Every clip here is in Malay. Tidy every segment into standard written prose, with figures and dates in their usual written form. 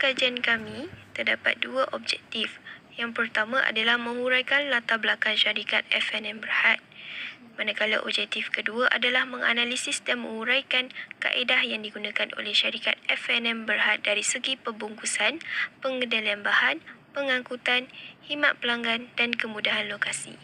kajian kami, terdapat dua objektif. Yang pertama adalah menguraikan latar belakang syarikat FNM Berhad. Manakala objektif kedua adalah menganalisis dan menguraikan kaedah yang digunakan oleh syarikat FNM Berhad dari segi pembungkusan, pengendalian bahan, pengangkutan, khidmat pelanggan dan kemudahan lokasi.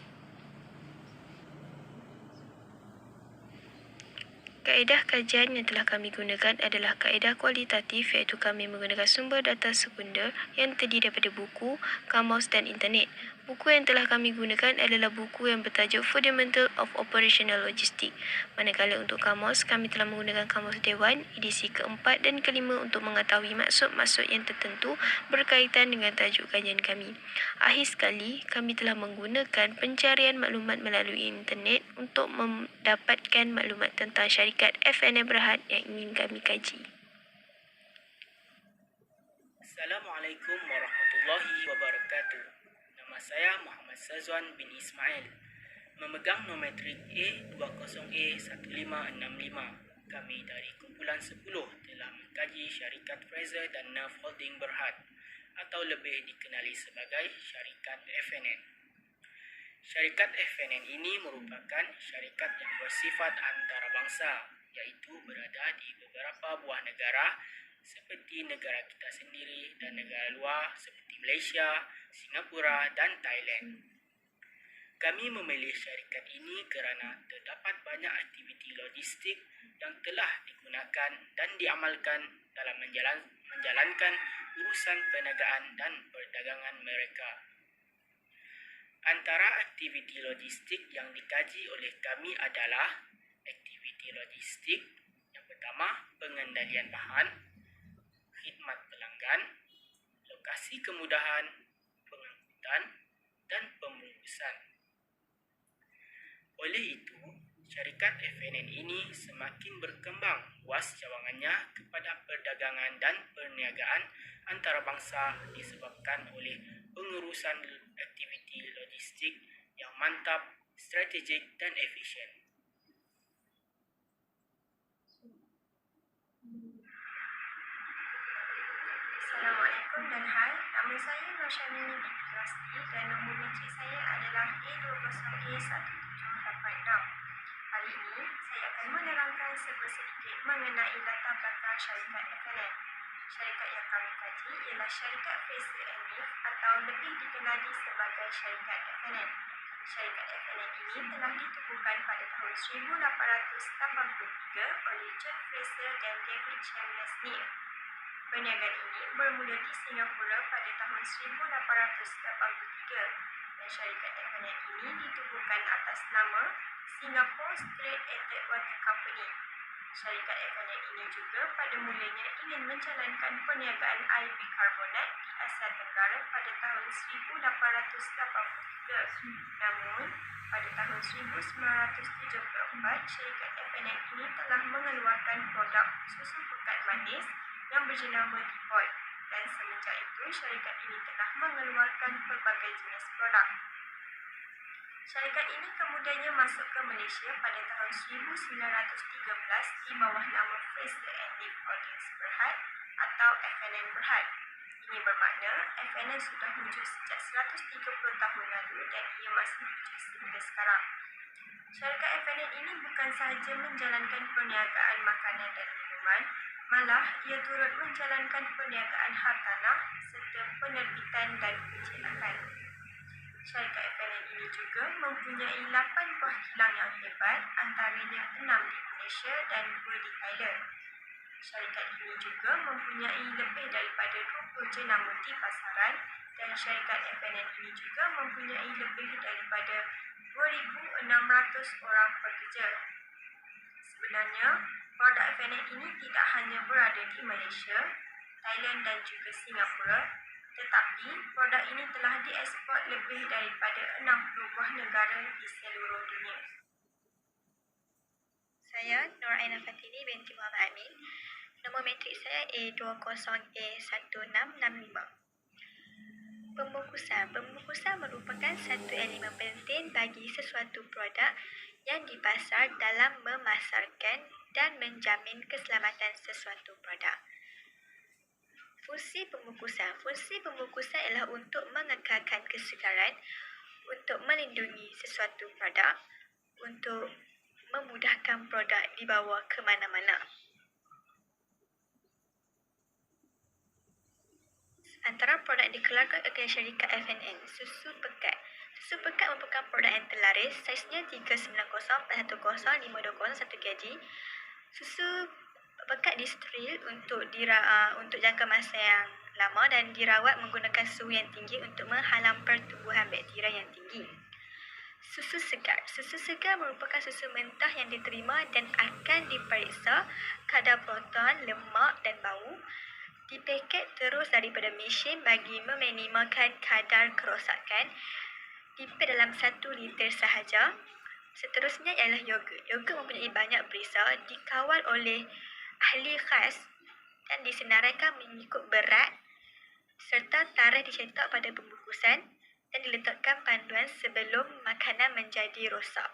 Kaedah kajian yang telah kami gunakan adalah kaedah kualitatif, iaitu kami menggunakan sumber data sekunder yang terdiri daripada buku, kamus dan internet. Buku yang telah kami gunakan adalah buku yang bertajuk Fundamental of Operational Logistics. Manakala untuk kamus, kami telah menggunakan kamus Dewan, edisi keempat dan kelima untuk mengetahui maksud-maksud yang tertentu berkaitan dengan tajuk kajian kami. Akhir sekali, kami telah menggunakan pencarian maklumat melalui internet untuk mendapatkan maklumat tentang syarikat FNM Berhad yang ingin kami kaji. Assalamualaikum warahmatullahi wabarakatuh. Nama saya Muhammad Sazwan bin Ismail, memegang nometrik A20A1565. Kami dari kumpulan 10 telah mengkaji syarikat Fraser dan Nerve Holding Berhad, atau lebih dikenali sebagai syarikat FNN. Syarikat FNN ini merupakan syarikat yang bersifat antarabangsa, iaitu berada di beberapa buah negara seperti negara kita sendiri dan negara luar seperti Malaysia, Singapura dan Thailand. Kami memilih syarikat ini kerana terdapat banyak aktiviti logistik yang telah digunakan dan diamalkan dalam menjalankan urusan perniagaan dan perdagangan mereka. Antara aktiviti logistik yang dikaji oleh kami adalah aktiviti logistik yang pertama, pengendalian bahan, khidmat pelanggan, lokasi kemudahan, pengangkutan dan pembungkusan. Oleh itu, syarikat FNN ini semakin berkembang luas cawangannya kepada perdagangan dan perniagaan antarabangsa disebabkan oleh pengurusan aktiviti logistik yang mantap, strategik dan efisien. Assalamualaikum dan hai, nama saya Nur Syamini binti Rasti dan nombor metrik saya adalah A20A1786. Hari ini, saya akan menerangkan sedikit mengenai latar belakang syarikat FNN. Syarikat yang kami kaji ialah syarikat Fraser and Neff atau lebih dikenali sebagai syarikat FNN. Syarikat FNN ini telah ditubuhkan pada tahun 1883 oleh John Fraser dan David Chalmers Neff. Perniagaan ini bermula di Singapura pada tahun 1883 dan syarikat FNN ini ditubuhkan atas nama Singapore Strait and Water Company. Syarikat FNN ini juga pada mulanya ingin menjalankan perniagaan air bikarbonat di Asia Tenggara pada tahun 1883. Namun, pada tahun 1974, syarikat FNN ini telah mengeluarkan produk susu pekat manis yang berjenama DuPont dan semenjak itu syarikat ini telah mengeluarkan pelbagai jenis produk. Syarikat ini kemudiannya masuk ke Malaysia pada tahun 1913 di bawah nama Fraser and Neff Holdings Berhad atau FNN Berhad. Ini bermakna FNN sudah wujud sejak 130 tahun lalu dan ia masih wujud sehingga sekarang. Syarikat FNN ini bukan sahaja menjalankan perniagaan makanan dan minuman, malah ia turut menjalankan perniagaan hartanah serta penerbitan dan pencetakan. Syarikat FNN ini juga mempunyai 8 buah kilang yang hebat, antaranya 6 di Malaysia dan 2 di Thailand. Syarikat ini juga mempunyai lebih daripada 20 jenama di pasaran dan syarikat FNN ini juga mempunyai lebih daripada 2,600 orang pekerja. Sebenarnya, produk FNN ini tidak hanya berada di Malaysia, Thailand dan juga Singapura, tetapi produk ini telah diekspor lebih daripada 60 buah negara di seluruh dunia. Saya Nur Aina Fatini binti Muhammad Amin. Nombor metrik saya A20A1665. Pembungkusan merupakan satu elemen penting bagi sesuatu produk yang dipasar dalam memasarkan dan menjamin keselamatan sesuatu produk. Fungsi pembungkusan. Fungsi pembungkusan ialah untuk mengekalkan kesegaran, untuk melindungi sesuatu produk, untuk memudahkan produk dibawa ke mana-mana. Antara produk yang dikeluarkan oleh syarikat FNN, susu pekat. Susu pekat merupakan produk yang terlaris, saiznya 390/110/520 1 kg. Susu pekat disteril untuk jangka masa yang lama dan dirawat menggunakan suhu yang tinggi untuk menghalang pertumbuhan bakteria yang tinggi. Susu segar. Susu segar merupakan susu mentah yang diterima dan akan diperiksa kadar protein, lemak dan bau. Dipaket terus daripada mesin bagi meminimalkan kadar kerosakan. Dipek dalam 1 liter sahaja. Seterusnya ialah yogurt. Yogurt mempunyai banyak perisa, dikawal oleh ahli khas dan disenaraikan mengikut berat serta tarikh dicetak pada pembungkusan dan diletakkan panduan sebelum makanan menjadi rosak.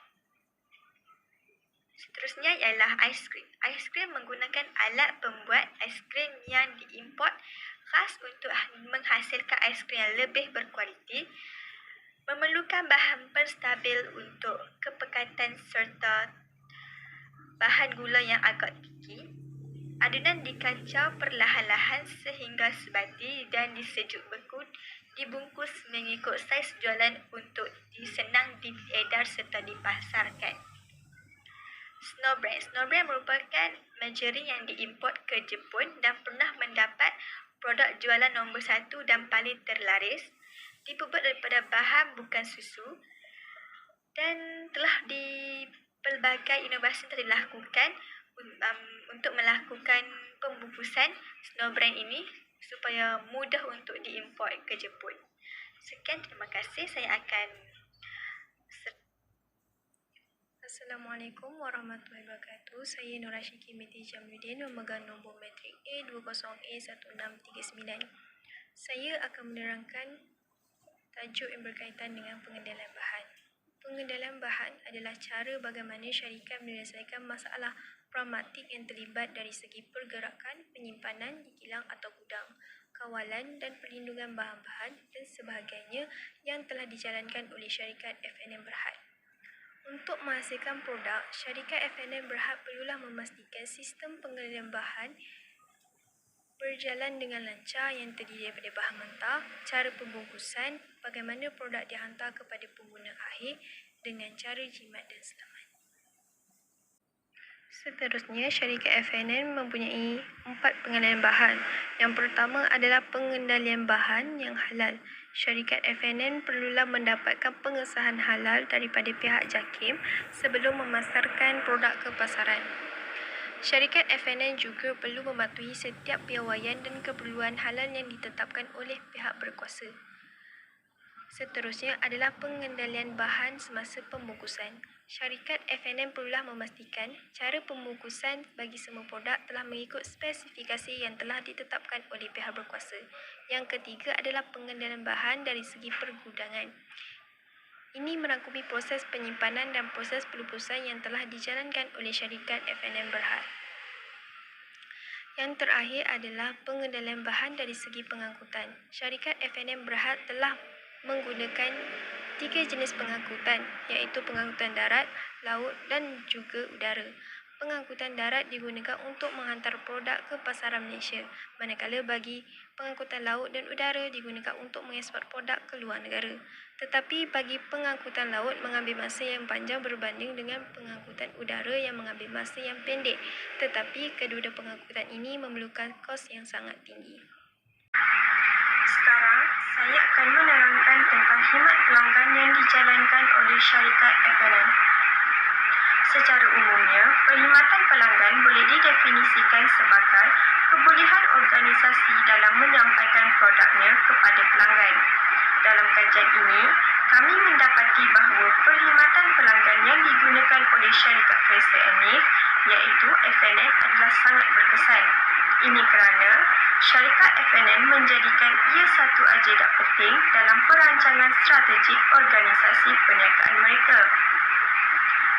Seterusnya ialah aiskrim. Aiskrim menggunakan alat pembuat aiskrim yang diimport khas untuk menghasilkan aiskrim yang lebih berkualiti, memerlukan bahan penstabil untuk kepekatan serta bahan gula yang agak tinggi. Adunan dikacau perlahan-lahan sehingga sebati dan disejuk beku, dibungkus mengikut saiz jualan untuk senang diedar serta dipasarkan. Snow Brand. Snow Brand merupakan margarin yang diimport ke Jepun dan pernah mendapat produk jualan nombor 1 dan paling terlaris. Dibuat daripada bahan bukan susu dan telah pelbagai inovasi telah dilakukan untuk melakukan pembungkusan Snow Brand ini supaya mudah untuk diimport ke Jepun. Sekian, terima kasih. Assalamualaikum warahmatullahi wabarakatuh. Saya Nur Ashiki binti Jamluddin, memegang nombor matrik A20A1639. Saya akan menerangkan tajuk yang berkaitan dengan pengendalian bahan. Pengendalian bahan adalah cara bagaimana syarikat menyelesaikan masalah pragmatik yang terlibat dari segi pergerakan, penyimpanan di kilang atau gudang, kawalan dan perlindungan bahan-bahan dan sebagainya yang telah dijalankan oleh syarikat FNN Berhad. Untuk menghasilkan produk, syarikat FNN Berhad perlulah memastikan sistem pengendalian bahan berjalan dengan lancar yang terdiri daripada bahan mentah, cara pembungkusan, bagaimana produk dihantar kepada pengguna akhir dengan cara jimat dan selamat. Seterusnya, syarikat FNN mempunyai 4 pengendalian bahan. Yang pertama adalah pengendalian bahan yang halal. Syarikat FNN perlulah mendapatkan pengesahan halal daripada pihak JAKIM sebelum memasarkan produk ke pasaran. Syarikat FNN juga perlu mematuhi setiap piawaian dan keperluan halal yang ditetapkan oleh pihak berkuasa. Seterusnya adalah pengendalian bahan semasa pembungkusan. Syarikat FNN perlulah memastikan cara pembungkusan bagi semua produk telah mengikut spesifikasi yang telah ditetapkan oleh pihak berkuasa. Yang ketiga adalah pengendalian bahan dari segi pergudangan. Ini merangkumi proses penyimpanan dan proses pelupusan yang telah dijalankan oleh syarikat FNN Berhad. Yang terakhir adalah pengendalian bahan dari segi pengangkutan. Syarikat FNN Berhad telah menggunakan 3 jenis pengangkutan, iaitu pengangkutan darat, laut dan juga udara. Pengangkutan darat digunakan untuk menghantar produk ke pasaran Malaysia, manakala bagi pengangkutan laut dan udara digunakan untuk mengekspor produk ke luar negara. Tetapi bagi pengangkutan laut mengambil masa yang panjang berbanding dengan pengangkutan udara yang mengambil masa yang pendek. Tetapi kedua-dua pengangkutan ini memerlukan kos yang sangat tinggi. Sekarang, saya akan menerangkan tentang khidmat pelanggan yang dijalankan oleh syarikat FNN. Secara umumnya, perkhidmatan pelanggan boleh didefinisikan sebagai kebolehan organisasi dalam menyampaikan produknya kepada pelanggan. Dalam kajian ini, kami mendapati bahawa perkhidmatan pelanggan yang digunakan oleh syarikat Fraser & Neave, iaitu FNN, adalah sangat berkesan. Ini kerana syarikat FNN menjadikan ia satu agenda penting dalam perancangan strategik organisasi perniagaan mereka.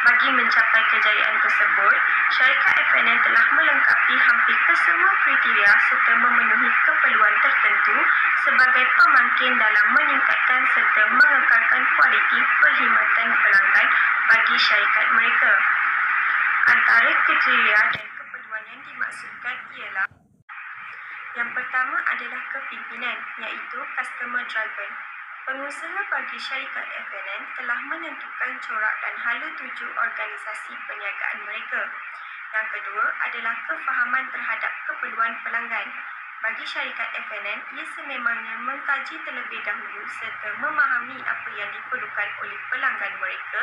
Bagi mencapai kejayaan tersebut, syarikat FNN telah melengkapi hampir kesemua kriteria serta memenuhi keperluan tertentu sebagai pemangkin dalam meningkatkan serta mengekalkan kualiti perkhidmatan pelanggan bagi syarikat mereka. Antara kriteria dan keperluan yang dimaksudkan ialah: yang pertama adalah kepimpinan, iaitu customer driven. Pengusaha bagi syarikat FNN telah menentukan corak dan hala tuju organisasi perniagaan mereka. Yang kedua adalah kefahaman terhadap keperluan pelanggan. Bagi syarikat FNN, ia sememangnya mengkaji terlebih dahulu serta memahami apa yang diperlukan oleh pelanggan mereka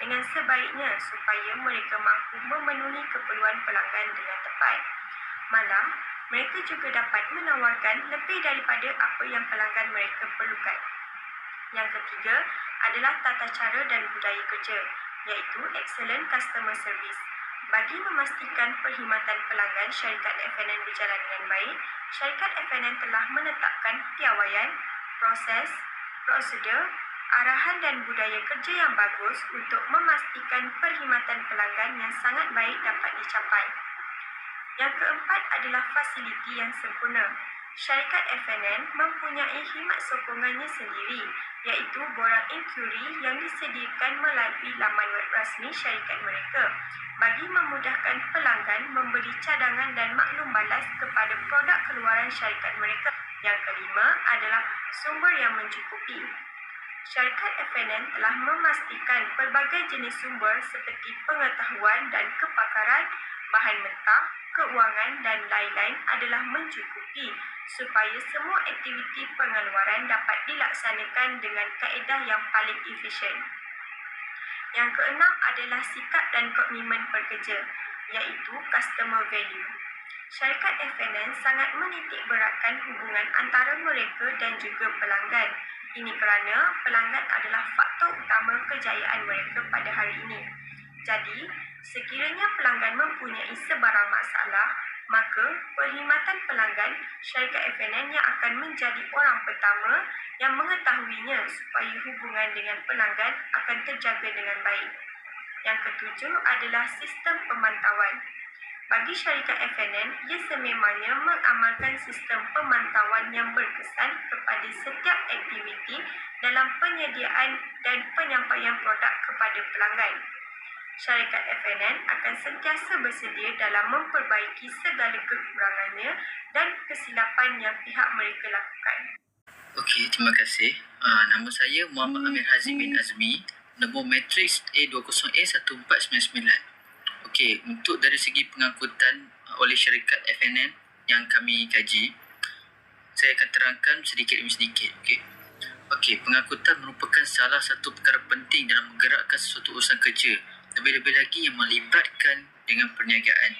dengan sebaiknya supaya mereka mampu memenuhi keperluan pelanggan dengan tepat. Malah, mereka juga dapat menawarkan lebih daripada apa yang pelanggan mereka perlukan. Yang ketiga adalah tata cara dan budaya kerja, iaitu excellent customer service. Bagi memastikan perkhidmatan pelanggan syarikat FNN berjalan dengan baik, syarikat FNN telah menetapkan piawaian, proses, prosedur, arahan dan budaya kerja yang bagus untuk memastikan perkhidmatan pelanggan yang sangat baik dapat dicapai. Yang keempat adalah fasiliti yang sempurna. Syarikat FNN mempunyai khidmat sokongannya sendiri, iaitu borang inquiry yang disediakan melalui laman web rasmi syarikat mereka bagi memudahkan pelanggan memberi cadangan dan maklum balas kepada produk keluaran syarikat mereka. Yang kelima adalah sumber yang mencukupi. Syarikat FNN telah memastikan pelbagai jenis sumber seperti pengetahuan dan kepakaran, bahan mentah, keuangan dan lain-lain adalah mencukupi supaya semua aktiviti pengeluaran dapat dilaksanakan dengan kaedah yang paling efisien. Yang keenam adalah sikap dan komitmen pekerja, iaitu customer value. Syarikat FNN sangat menitik beratkan hubungan antara mereka dan juga pelanggan. Ini kerana pelanggan adalah faktor utama kejayaan mereka pada hari ini. Jadi, sekiranya pelanggan mempunyai sebarang masalah, maka perkhidmatan pelanggan syarikat FNN yang akan menjadi orang pertama yang mengetahuinya supaya hubungan dengan pelanggan akan terjaga dengan baik. Yang ketujuh adalah sistem pemantauan. Bagi syarikat FNN, ia sememangnya mengamalkan sistem pemantauan yang berkesan kepada setiap aktiviti dalam penyediaan dan penyampaian produk kepada pelanggan. Syarikat FNN akan sentiasa bersedia dalam memperbaiki segala kekurangannya dan kesilapan yang pihak mereka lakukan. Okey, terima kasih. Nama saya Muhammad Amir Hazim bin Azmi, nombor matriks A20A1499. Okey, untuk dari segi pengangkutan oleh syarikat FNN yang kami kaji, saya akan terangkan sedikit demi sedikit. Okey, pengangkutan merupakan salah satu perkara penting dalam menggerakkan sesuatu urusan kerja, lebih-lebih lagi yang melibatkan dengan perniagaan.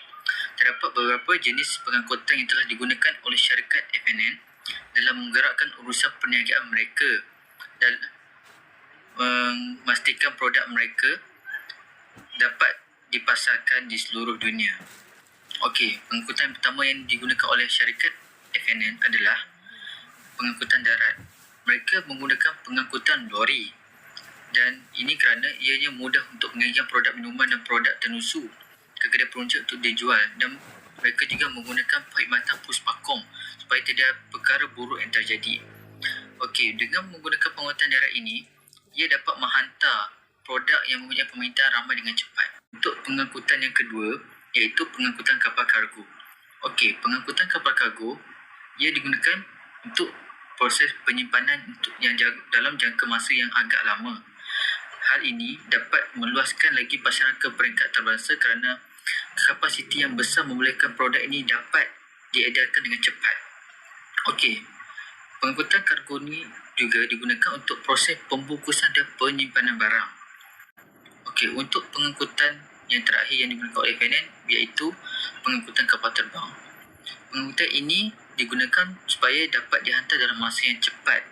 Terdapat beberapa jenis pengangkutan yang telah digunakan oleh syarikat FNN dalam menggerakkan urusan perniagaan mereka dan memastikan produk mereka dapat dipasarkan di seluruh dunia. Okey, pengangkutan pertama yang digunakan oleh syarikat FNN adalah pengangkutan darat. Mereka menggunakan pengangkutan lori dan ini kerana ianya mudah untuk mengirimkan produk minuman dan produk tenusu ke kedai peruncit untuk dijual, dan mereka juga menggunakan perkhidmatan puspakom supaya tidak perkara buruk yang terjadi. Okey, dengan menggunakan pengangkutan darat ini, ia dapat menghantar produk yang mempunyai permintaan ramai dengan cepat. Untuk pengangkutan yang kedua, iaitu pengangkutan kapal kargo. Okey, pengangkutan kapal kargo, ia digunakan untuk proses penyimpanan dalam jangka masa yang agak lama. Hal ini dapat meluaskan lagi pasaran ke peringkat antarabangsa kerana kapasiti yang besar membolehkan produk ini dapat diedarkan dengan cepat. Okey, pengangkutan kargo ini juga digunakan untuk proses pembungkusan dan penyimpanan barang. Okey, untuk pengangkutan yang terakhir yang digunakan oleh FNN iaitu pengangkutan kapal terbang. Pengangkutan ini digunakan supaya dapat dihantar dalam masa yang cepat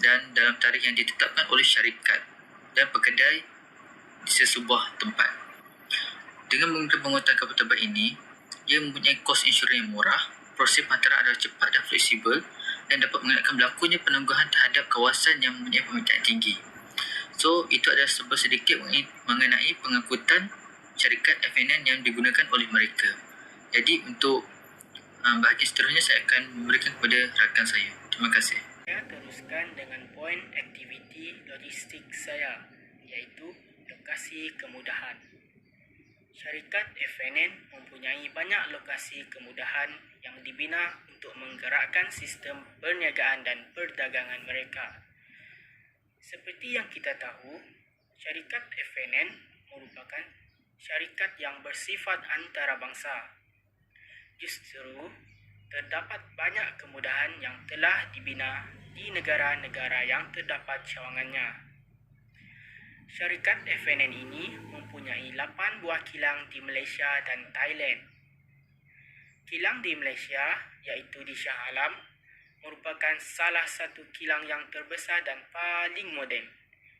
dan dalam tarikh yang ditetapkan oleh syarikat dan pekedai di sesebuah tempat. Dengan menggunakan pengangkutan kapal terbang ini, ia mempunyai kos insurans yang murah, proses penghantaran adalah cepat dan fleksibel dan dapat mengelakkan berlakunya penangguhan terhadap kawasan yang mempunyai permintaan tinggi. So, itu adalah sedikit mengenai pengangkutan syarikat FNN yang digunakan oleh mereka. Jadi, untuk bahagian seterusnya saya akan memberikan kepada rakan saya. Terima kasih. Saya teruskan dengan poin aktiviti logistik saya, iaitu lokasi kemudahan. Syarikat FNN mempunyai banyak lokasi kemudahan yang dibina untuk menggerakkan sistem perniagaan dan perdagangan mereka. Seperti yang kita tahu, syarikat FNN merupakan syarikat yang bersifat antarabangsa. Justru, terdapat banyak kemudahan yang telah dibina di negara-negara yang terdapat cawangannya. Syarikat FNN ini mempunyai 8 buah kilang di Malaysia dan Thailand. Kilang di Malaysia, iaitu di Shah Alam, merupakan salah satu kilang yang terbesar dan paling moden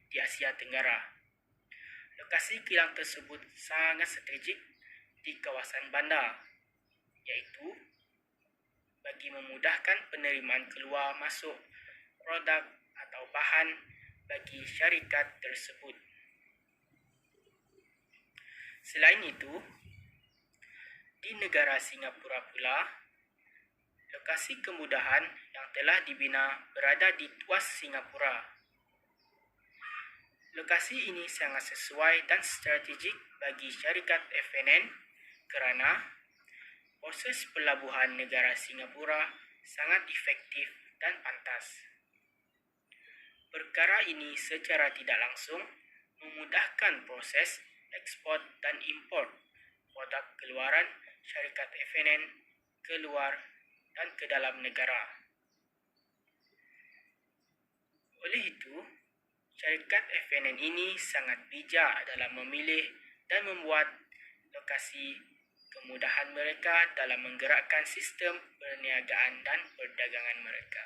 di Asia Tenggara. Lokasi kilang tersebut sangat strategik di kawasan bandar, iaitu bagi memudahkan penerimaan keluar masuk produk atau bahan bagi syarikat tersebut. Selain itu, di negara Singapura pula, lokasi kemudahan yang telah dibina berada di Tuas Singapura. Lokasi ini sangat sesuai dan strategik bagi syarikat FNN kerana proses pelabuhan negara Singapura sangat efektif dan pantas. Perkara ini secara tidak langsung memudahkan proses ekspor dan import produk keluaran syarikat FNN keluar dan ke dalam negara. Oleh itu, syarikat FNN ini sangat bijak dalam memilih dan membuat lokasi kemudahan mereka dalam menggerakkan sistem perniagaan dan perdagangan mereka.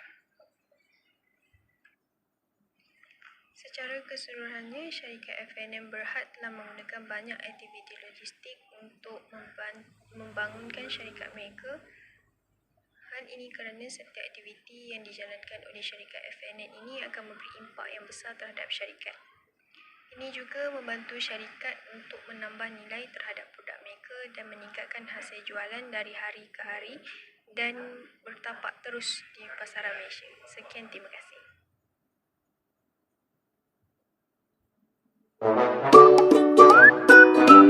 Secara keseluruhannya, syarikat FNN Berhad telah menggunakan banyak aktiviti logistik untuk membangunkan syarikat mereka. Hal ini kerana setiap aktiviti yang dijalankan oleh syarikat FNN ini akan memberi impak yang besar terhadap syarikat. Ini juga membantu syarikat untuk menambah nilai terhadap produk mereka dan meningkatkan hasil jualan dari hari ke hari dan bertapak terus di pasaran Malaysia. Sekian, terima kasih.